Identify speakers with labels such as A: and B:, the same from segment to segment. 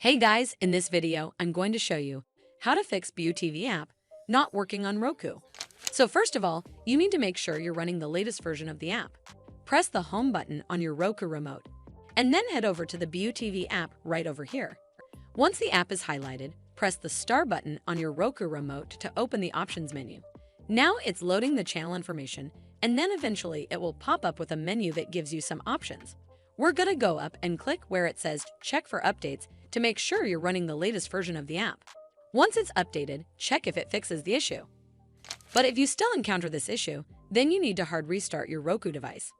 A: Hey guys, in this video, I'm going to show you how to fix BYUtv app not working on Roku. So first of all, you need to make sure you're running the latest version of the app. Press the home button on your Roku remote, and then head over to the BYUtv app right over here. Once the app is highlighted, press the star button on your Roku remote to open the options menu. Now it's loading the channel information, and then eventually it will pop up with a menu that gives you some options. We're gonna go up and click where it says check for updates to make sure you're running the latest version of the app. Once it's updated, check if it fixes the issue. But if you still encounter this issue, then you need to hard restart your Roku device.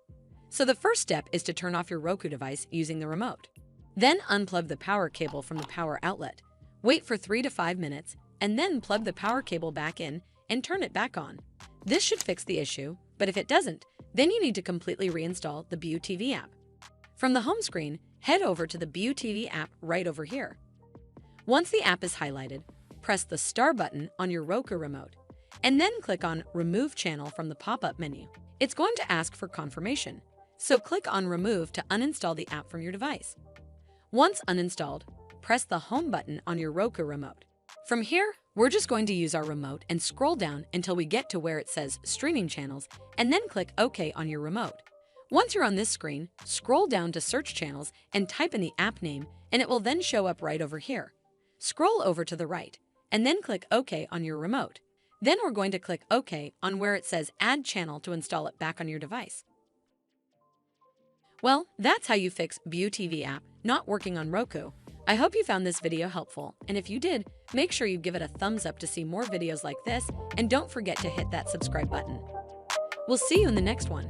A: So the first step is to turn off your Roku device using the remote. Then unplug the power cable from the power outlet. Wait for 3 to 5 minutes, and then plug the power cable back in and turn it back on. This should fix the issue, but if it doesn't, then you need to completely reinstall the BYUtv app. From the home screen, head over to the BYUtv app right over here. Once the app is highlighted, press the star button on your Roku remote, and then click on Remove Channel from the pop-up menu. It's going to ask for confirmation, so click on Remove to uninstall the app from your device. Once uninstalled, press the Home button on your Roku remote. From here, we're just going to use our remote and scroll down until we get to where it says Streaming Channels, and then click OK on your remote. Once you're on this screen, scroll down to Search Channels and type in the app name, and it will then show up right over here. Scroll over to the right, and then click OK on your remote. Then we're going to click OK on where it says Add Channel to install it back on your device. Well, that's how you fix BYUtv app not working on Roku. I hope you found this video helpful, and if you did, make sure you give it a thumbs up to see more videos like this, and don't forget to hit that subscribe button. We'll see you in the next one.